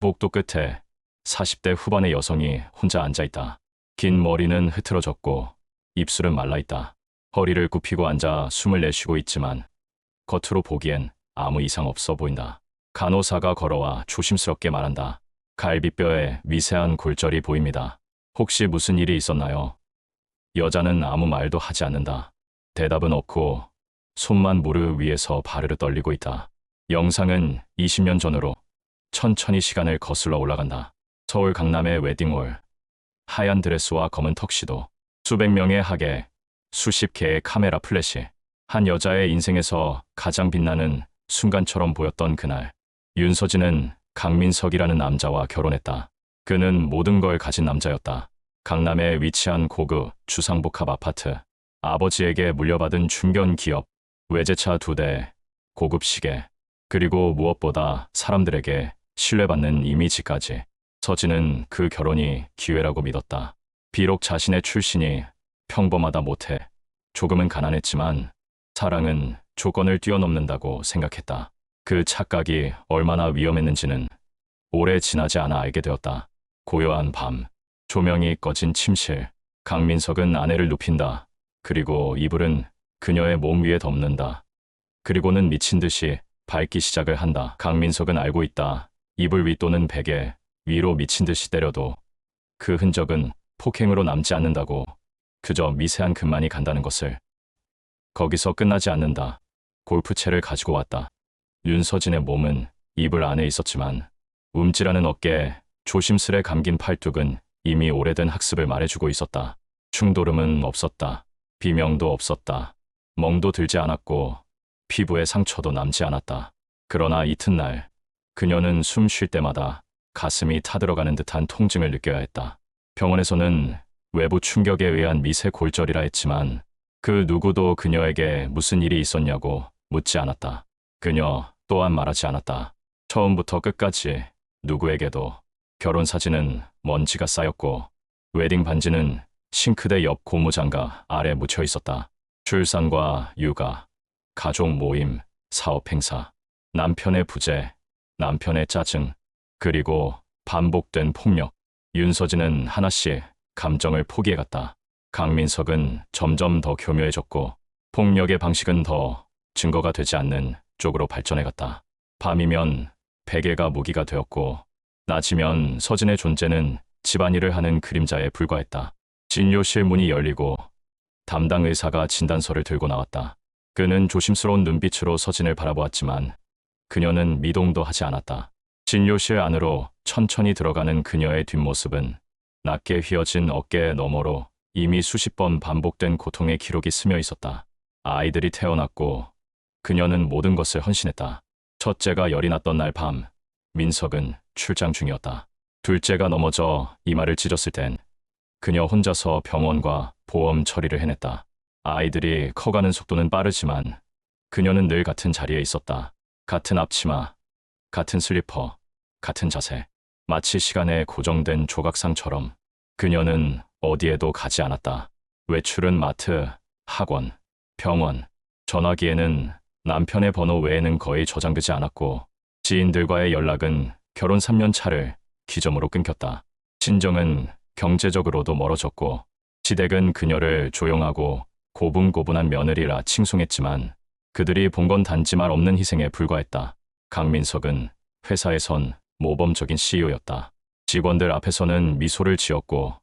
복도 끝에 40대 후반의 여성이 혼자 앉아있다. 긴 머리는 흐트러졌고 입술은 말라있다. 허리를 굽히고 앉아 숨을 내쉬고 있지만 겉으로 보기엔 아무 이상 없어 보인다. 간호사가 걸어와 조심스럽게 말한다. 갈비뼈에 미세한 골절이 보입니다. 혹시 무슨 일이 있었나요? 여자는 아무 말도 하지 않는다. 대답은 없고 손만 무릎 위에서 바르르 떨리고 있다. 영상은 20년 전으로 천천히 시간을 거슬러 올라간다. 서울 강남의 웨딩홀. 하얀 드레스와 검은 턱시도. 수백 명의 하객. 수십 개의 카메라 플래시. 한 여자의 인생에서 가장 빛나는 순간처럼 보였던 그날. 윤서진은 강민석이라는 남자와 결혼했다. 그는 모든 걸 가진 남자였다. 강남에 위치한 고급 주상복합 아파트. 아버지에게 물려받은 중견 기업. 외제차 2대. 고급 시계. 그리고 무엇보다 사람들에게 신뢰받는 이미지까지. 서진은 그 결혼이 기회라고 믿었다. 비록 자신의 출신이 평범하다 못해 조금은 가난했지만 사랑은 조건을 뛰어넘는다고 생각했다. 그 착각이 얼마나 위험했는지는 오래 지나지 않아 알게 되었다. 고요한 밤, 조명이 꺼진 침실. 강민석은 아내를 눕힌다. 그리고 이불은 그녀의 몸 위에 덮는다. 그리고는 미친 듯이 밟기 시작을 한다. 강민석은 알고 있다. 이불 위 또는 베개 위로 미친 듯이 때려도 그 흔적은 폭행으로 남지 않는다고. 그저 미세한 금만이 간다는 것을. 거기서 끝나지 않는다. 골프채를 가지고 왔다. 윤서진의 몸은 이불 안에 있었지만 움찔하는 어깨, 조심스레 감긴 팔뚝은 이미 오래된 학습을 말해주고 있었다. 충돌음은 없었다. 비명도 없었다. 멍도 들지 않았고 피부에 상처도 남지 않았다. 그러나 이튿날 그녀는 숨 쉴 때마다 가슴이 타들어가는 듯한 통증을 느껴야 했다. 병원에서는 외부 충격에 의한 미세 골절이라 했지만 그 누구도 그녀에게 무슨 일이 있었냐고 묻지 않았다. 그녀 또한 말하지 않았다. 처음부터 끝까지 누구에게도. 결혼 사진은 먼지가 쌓였고 웨딩 반지는 싱크대 옆 고무장갑 아래 묻혀 있었다. 출산과 육아, 가족 모임, 사업 행사, 남편의 부재, 남편의 짜증, 그리고 반복된 폭력. 윤서진은 하나씩 감정을 포기해갔다. 강민석은 점점 더 교묘해졌고 폭력의 방식은 더 증거가 되지 않는 쪽으로 발전해갔다. 밤이면 베개가 무기가 되었고 낮이면 서진의 존재는 집안일을 하는 그림자에 불과했다. 진료실 문이 열리고 담당 의사가 진단서를 들고 나왔다. 그는 조심스러운 눈빛으로 서진을 바라보았지만 그녀는 미동도 하지 않았다. 진료실 안으로 천천히 들어가는 그녀의 뒷모습은 낮게 휘어진 어깨 너머로 이미 수십 번 반복된 고통의 기록이 스며 있었다. 아이들이 태어났고 그녀는 모든 것을 헌신했다. 첫째가 열이 났던 날 밤, 민석은 출장 중이었다. 둘째가 넘어져 이마를 찢었을 땐 그녀 혼자서 병원과 보험 처리를 해냈다. 아이들이 커가는 속도는 빠르지만 그녀는 늘 같은 자리에 있었다. 같은 앞치마, 같은 슬리퍼, 같은 자세. 마치 시간에 고정된 조각상처럼. 그녀는 어디에도 가지 않았다. 외출은 마트, 학원, 병원. 전화기에는 남편의 번호 외에는 거의 저장되지 않았고 지인들과의 연락은 결혼 3년 차를 기점으로 끊겼다. 친정은 경제적으로도 멀어졌고 시댁은 그녀를 조용하고 고분고분한 며느리라 칭송했지만 그들이 본 건 단지 말 없는 희생에 불과했다. 강민석은 회사에선 모범적인 CEO였다. 직원들 앞에서는 미소를 지었고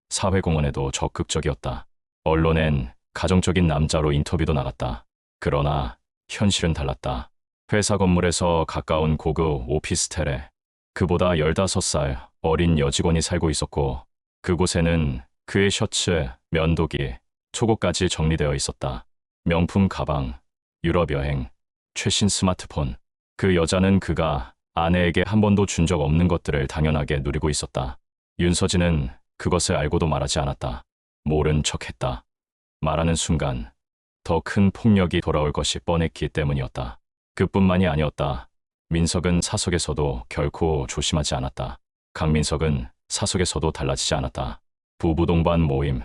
사회공헌에도 적극적이었다. 언론엔 가정적인 남자로 인터뷰도 나갔다. 그러나 현실은 달랐다. 회사 건물에서 가까운 고급 오피스텔에 그보다 15살 어린 여직원이 살고 있었고 그곳에는 그의 셔츠, 면도기, 속옷까지 정리되어 있었다. 명품 가방, 유럽 여행, 최신 스마트폰. 그 여자는 그가 아내에게 한 번도 준 적 없는 것들을 당연하게 누리고 있었다. 윤서진은 그것을 알고도 말하지 않았다. 모른 척했다. 말하는 순간 더 큰 폭력이 돌아올 것이 뻔했기 때문이었다. 그뿐만이 아니었다. 민석은 사석에서도 결코 조심하지 않았다. 강민석은 사석에서도 달라지지 않았다. 부부 동반 모임,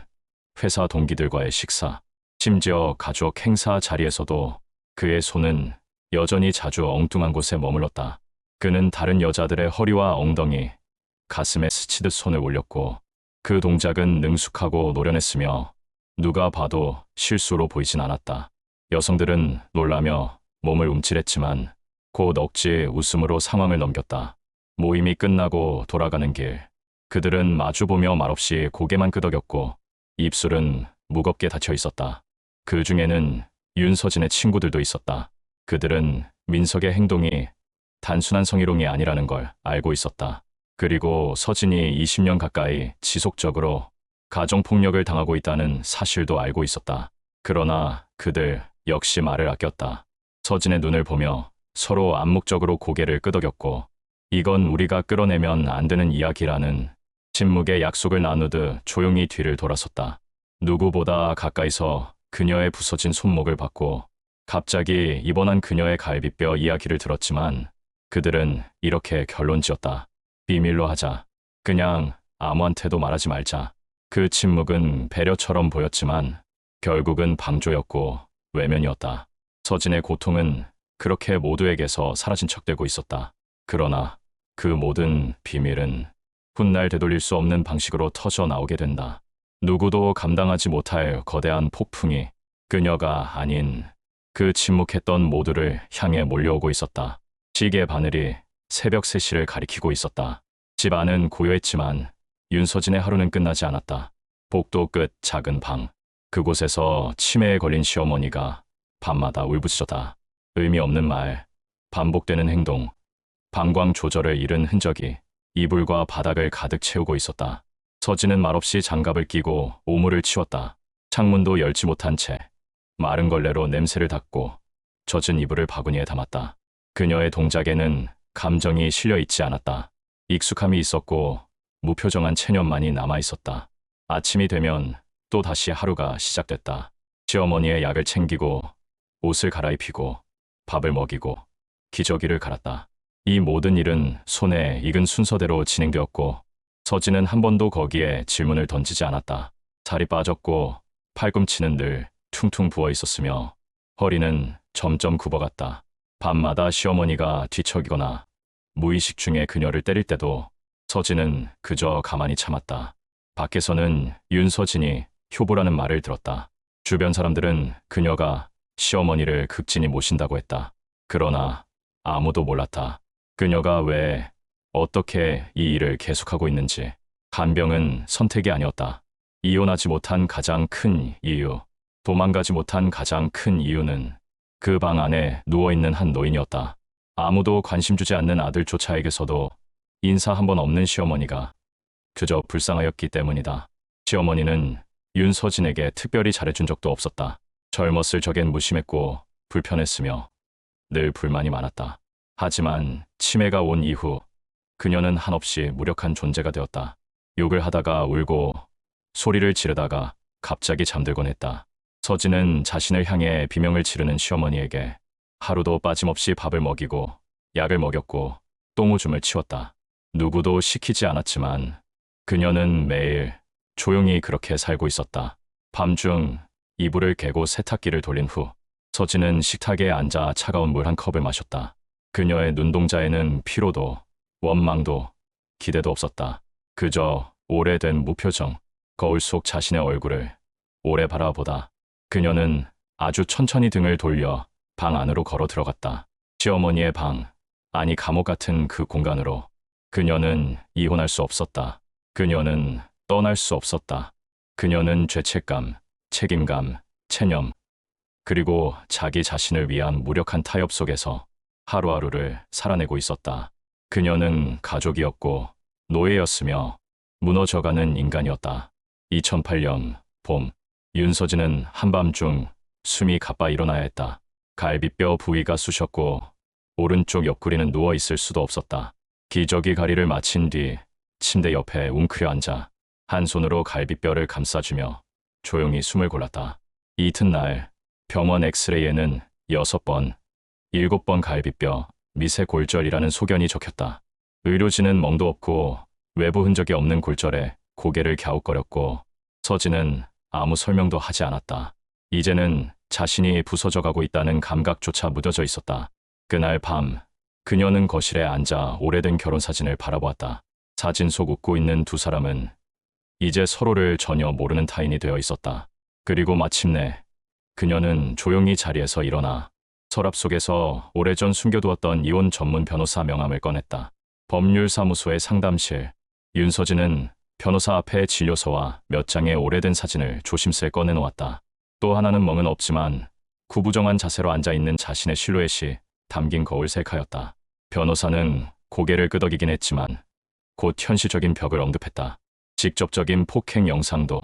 회사 동기들과의 식사, 심지어 가족 행사 자리에서도 그의 손은 여전히 자주 엉뚱한 곳에 머물렀다. 그는 다른 여자들의 허리와 엉덩이, 가슴에 스치듯 손을 올렸고 그 동작은 능숙하고 노련했으며 누가 봐도 실수로 보이진 않았다. 여성들은 놀라며 몸을 움찔했지만 곧 억지 웃음으로 상황을 넘겼다. 모임이 끝나고 돌아가는 길, 그들은 마주보며 말없이 고개만 끄덕였고 입술은 무겁게 닫혀 있었다. 그 중에는 윤서진의 친구들도 있었다. 그들은 민석의 행동이 단순한 성희롱이 아니라는 걸 알고 있었다. 그리고 서진이 20년 가까이 지속적으로 가정폭력을 당하고 있다는 사실도 알고 있었다. 그러나 그들 역시 말을 아꼈다. 서진의 눈을 보며 서로 암묵적으로 고개를 끄덕였고 이건 우리가 끌어내면 안 되는 이야기라는 침묵의 약속을 나누듯 조용히 뒤를 돌아섰다. 누구보다 가까이서 그녀의 부서진 손목을 봤고 갑자기 입원한 그녀의 갈비뼈 이야기를 들었지만 그들은 이렇게 결론지었다. 비밀로 하자. 그냥 아무한테도 말하지 말자. 그 침묵은 배려처럼 보였지만 결국은 방조였고 외면이었다. 서진의 고통은 그렇게 모두에게서 사라진 척되고 있었다. 그러나 그 모든 비밀은 훗날 되돌릴 수 없는 방식으로 터져 나오게 된다. 누구도 감당하지 못할 거대한 폭풍이 그녀가 아닌 그 침묵했던 모두를 향해 몰려오고 있었다. 시계 바늘이 새벽 3시를 가리키고 있었다. 집 안은 고요했지만 윤서진의 하루는 끝나지 않았다. 복도 끝 작은 방. 그곳에서 치매에 걸린 시어머니가 밤마다 울부짖었다. 의미 없는 말, 반복되는 행동, 방광 조절을 잃은 흔적이 이불과 바닥을 가득 채우고 있었다. 서진은 말없이 장갑을 끼고 오물을 치웠다. 창문도 열지 못한 채 마른 걸레로 냄새를 닦고 젖은 이불을 바구니에 담았다. 그녀의 동작에는 감정이 실려 있지 않았다. 익숙함이 있었고 무표정한 체념만이 남아 있었다. 아침이 되면 또 다시 하루가 시작됐다. 시어머니의 약을 챙기고 옷을 갈아입히고 밥을 먹이고 기저귀를 갈았다. 이 모든 일은 손에 익은 순서대로 진행되었고 서진은 한 번도 거기에 질문을 던지지 않았다. 살이 빠졌고 팔꿈치는 늘 퉁퉁 부어 있었으며 허리는 점점 굽어갔다. 밤마다 시어머니가 뒤척이거나 무의식 중에 그녀를 때릴 때도 서진은 그저 가만히 참았다. 밖에서는 윤서진이 효부라는 말을 들었다. 주변 사람들은 그녀가 시어머니를 극진히 모신다고 했다. 그러나 아무도 몰랐다. 그녀가 왜, 어떻게 이 일을 계속하고 있는지. 간병은 선택이 아니었다. 이혼하지 못한 가장 큰 이유, 도망가지 못한 가장 큰 이유는 그 방 안에 누워있는 한 노인이었다. 아무도 관심 주지 않는 아들조차에게서도 인사 한 번 없는 시어머니가 그저 불쌍하였기 때문이다. 시어머니는 윤서진에게 특별히 잘해준 적도 없었다. 젊었을 적엔 무심했고 불편했으며 늘 불만이 많았다. 하지만 치매가 온 이후 그녀는 한없이 무력한 존재가 되었다. 욕을 하다가 울고 소리를 지르다가 갑자기 잠들곤 했다. 서진은 자신을 향해 비명을 지르는 시어머니에게 하루도 빠짐없이 밥을 먹이고 약을 먹였고 똥오줌을 치웠다. 누구도 시키지 않았지만 그녀는 매일 조용히 그렇게 살고 있었다. 밤중 이불을 개고 세탁기를 돌린 후 서진은 식탁에 앉아 차가운 물 한 컵을 마셨다. 그녀의 눈동자에는 피로도, 원망도, 기대도 없었다. 그저 오래된 무표정, 거울 속 자신의 얼굴을 오래 바라보다 그녀는 아주 천천히 등을 돌려 방 안으로 걸어 들어갔다. 시어머니의 방, 아니 감옥 같은 그 공간으로. 그녀는 이혼할 수 없었다. 그녀는 떠날 수 없었다. 그녀는 죄책감, 책임감, 체념, 그리고 자기 자신을 위한 무력한 타협 속에서 하루하루를 살아내고 있었다. 그녀는 가족이었고 노예였으며 무너져가는 인간이었다. 2008년 봄, 윤서진은 한밤중 숨이 가빠 일어나야 했다. 갈비뼈 부위가 쑤셨고 오른쪽 옆구리는 누워 있을 수도 없었다. 기저귀 가리를 마친 뒤 침대 옆에 웅크려 앉아 한 손으로 갈비뼈를 감싸주며 조용히 숨을 골랐다. 이튿날 병원 엑스레이에는 6번, 7번 갈비뼈, 미세골절이라는 소견이 적혔다. 의료진은 멍도 없고 외부 흔적이 없는 골절에 고개를 갸웃거렸고 서진은 아무 설명도 하지 않았다. 이제는 자신이 부서져가고 있다는 감각조차 묻어져 있었다. 그날 밤 그녀는 거실에 앉아 오래된 결혼사진을 바라보았다. 사진 속 웃고 있는 두 사람은 이제 서로를 전혀 모르는 타인이 되어 있었다. 그리고 마침내 그녀는 조용히 자리에서 일어나 서랍 속에서 오래전 숨겨두었던 이혼 전문 변호사 명함을 꺼냈다. 법률사무소의 상담실. 윤서진은 변호사 앞에 진료서와 몇 장의 오래된 사진을 조심스레 꺼내놓았다. 또 하나는 멍은 없지만 구부정한 자세로 앉아있는 자신의 실루엣이 담긴 거울 셀카였다. 변호사는 고개를 끄덕이긴 했지만 곧 현실적인 벽을 언급했다. 직접적인 폭행 영상도,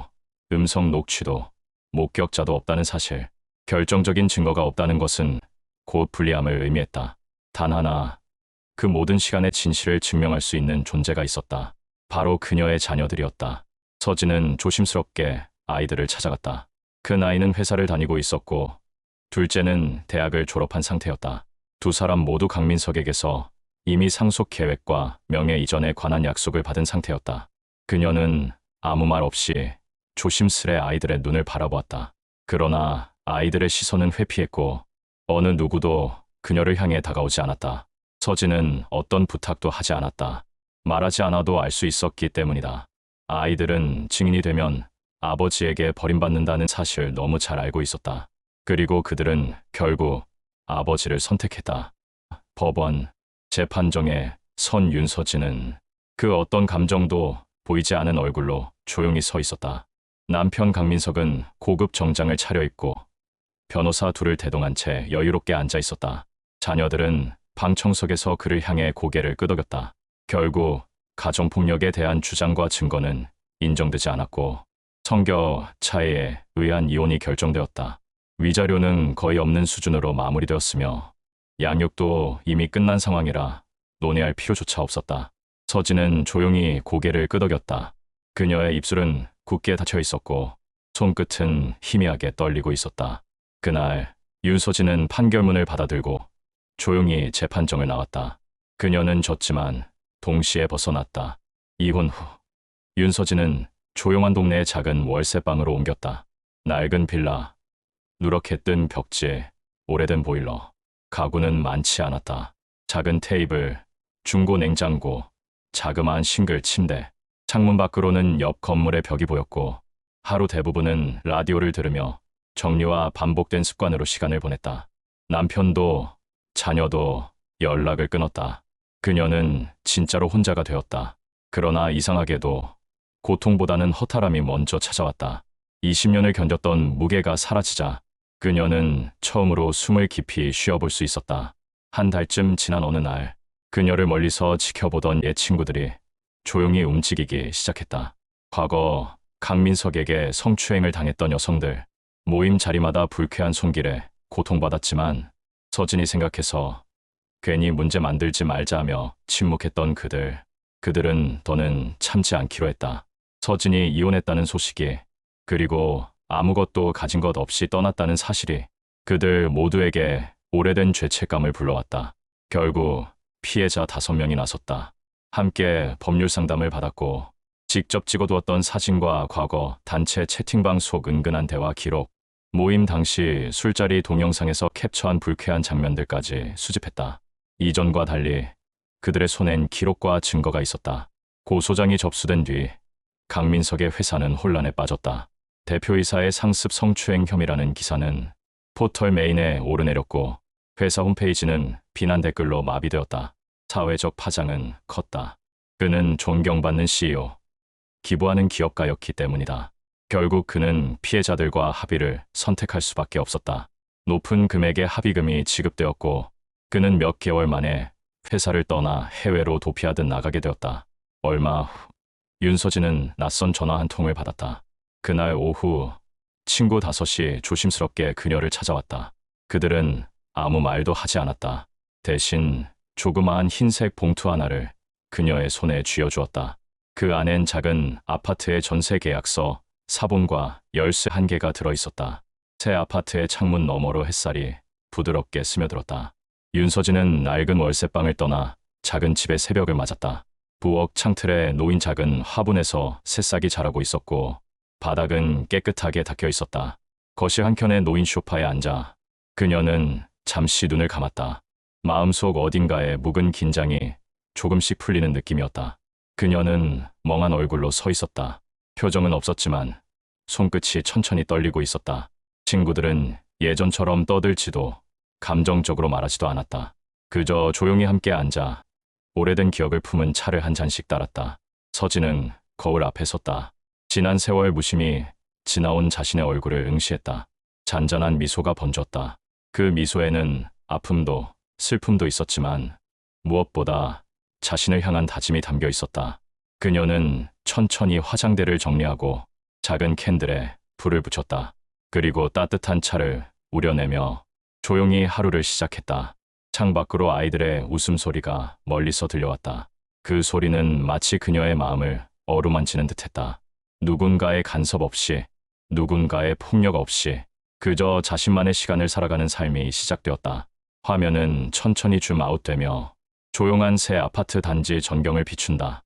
음성 녹취도, 목격자도 없다는 사실, 결정적인 증거가 없다는 것은 곧 불리함을 의미했다. 단 하나, 그 모든 시간의 진실을 증명할 수 있는 존재가 있었다. 바로 그녀의 자녀들이었다. 서진은 조심스럽게 아이들을 찾아갔다. 큰 아이는 회사를 다니고 있었고 둘째는 대학을 졸업한 상태였다. 두 사람 모두 강민석에게서 이미 상속 계획과 명예 이전에 관한 약속을 받은 상태였다. 그녀는 아무 말 없이 조심스레 아이들의 눈을 바라보았다. 그러나 아이들의 시선은 회피했고 어느 누구도 그녀를 향해 다가오지 않았다. 서진은 어떤 부탁도 하지 않았다. 말하지 않아도 알 수 있었기 때문이다. 아이들은 증인이 되면 아버지에게 버림받는다는 사실을 너무 잘 알고 있었다. 그리고 그들은 결국 아버지를 선택했다. 법원, 재판정에 선 윤서진은 그 어떤 감정도 보이지 않은 얼굴로 조용히 서 있었다. 남편 강민석은 고급 정장을 차려입고 변호사 둘을 대동한 채 여유롭게 앉아 있었다. 자녀들은 방청석에서 그를 향해 고개를 끄덕였다. 결국 가정폭력에 대한 주장과 증거는 인정되지 않았고 성격차이에 의한 이혼이 결정되었다. 위자료는 거의 없는 수준으로 마무리되었으며 양육도 이미 끝난 상황이라 논의할 필요조차 없었다. 서진은 조용히 고개를 끄덕였다. 그녀의 입술은 굳게 닫혀 있었고 손끝은 희미하게 떨리고 있었다. 그날 윤서진은 판결문을 받아들고 조용히 재판정을 나왔다. 그녀는 졌지만 동시에 벗어났다. 이혼 후 윤서진은 조용한 동네의 작은 월세방으로 옮겼다. 낡은 빌라, 누렇게 뜬 벽지, 오래된 보일러. 가구는 많지 않았다. 작은 테이블, 중고 냉장고, 자그마한 싱글 침대. 창문 밖으로는 옆 건물의 벽이 보였고 하루 대부분은 라디오를 들으며 정리와 반복된 습관으로 시간을 보냈다. 남편도 자녀도 연락을 끊었다. 그녀는 진짜로 혼자가 되었다. 그러나 이상하게도 고통보다는 허탈함이 먼저 찾아왔다. 20년을 견뎠던 무게가 사라지자 그녀는 처음으로 숨을 깊이 쉬어볼 수 있었다. 한 달쯤 지난 어느 날 그녀를 멀리서 지켜보던 옛 친구들이 조용히 움직이기 시작했다. 과거 강민석에게 성추행을 당했던 여성들, 모임 자리마다 불쾌한 손길에 고통받았지만 서진이 생각해서 괜히 문제 만들지 말자 하며 침묵했던 그들은 더는 참지 않기로 했다. 서진이 이혼했다는 소식이, 그리고 아무것도 가진 것 없이 떠났다는 사실이 그들 모두에게 오래된 죄책감을 불러왔다. 결국 피해자 5명이 나섰다. 함께 법률 상담을 받았고 직접 찍어두었던 사진과 과거 단체 채팅방 속 은근한 대화 기록, 모임 당시 술자리 동영상에서 캡처한 불쾌한 장면들까지 수집했다. 이전과 달리 그들의 손엔 기록과 증거가 있었다. 고소장이 접수된 뒤 강민석의 회사는 혼란에 빠졌다. 대표이사의 상습 성추행 혐의라는 기사는 포털 메인에 오르내렸고 회사 홈페이지는 비난 댓글로 마비되었다. 사회적 파장은 컸다. 그는 존경받는 CEO, 기부하는 기업가였기 때문이다. 결국 그는 피해자들과 합의를 선택할 수밖에 없었다. 높은 금액의 합의금이 지급되었고 그는 몇 개월 만에 회사를 떠나 해외로 도피하듯 나가게 되었다. 얼마 후 윤서진은 낯선 전화 한 통을 받았다. 그날 오후 친구 5이 조심스럽게 그녀를 찾아왔다. 그들은 아무 말도 하지 않았다. 대신 조그마한 흰색 봉투 하나를 그녀의 손에 쥐어주었다. 그 안엔 작은 아파트의 전세 계약서, 사본과 열쇠 1개가 들어있었다. 새 아파트의 창문 너머로 햇살이 부드럽게 스며들었다. 윤서진은 낡은 월세방을 떠나 작은 집의 새벽을 맞았다. 부엌 창틀에 놓인 작은 화분에서 새싹이 자라고 있었고 바닥은 깨끗하게 닦여 있었다. 거실 한켠에 놓인 소파에 앉아 그녀는 잠시 눈을 감았다. 마음속 어딘가에 묵은 긴장이 조금씩 풀리는 느낌이었다. 그녀는 멍한 얼굴로 서 있었다. 표정은 없었지만 손끝이 천천히 떨리고 있었다. 친구들은 예전처럼 떠들지도 감정적으로 말하지도 않았다. 그저 조용히 함께 앉아 오래된 기억을 품은 차를 한 잔씩 따랐다. 서진은 거울 앞에 섰다. 지난 세월 무심히 지나온 자신의 얼굴을 응시했다. 잔잔한 미소가 번졌다. 그 미소에는 아픔도 슬픔도 있었지만 무엇보다 자신을 향한 다짐이 담겨 있었다. 그녀는 천천히 화장대를 정리하고 작은 캔들에 불을 붙였다. 그리고 따뜻한 차를 우려내며 조용히 하루를 시작했다. 창밖으로 아이들의 웃음소리가 멀리서 들려왔다. 그 소리는 마치 그녀의 마음을 어루만지는 듯했다. 누군가의 간섭 없이, 누군가의 폭력 없이 그저 자신만의 시간을 살아가는 삶이 시작되었다. 화면은 천천히 줌아웃되며 조용한 새 아파트 단지 전경을 비춘다.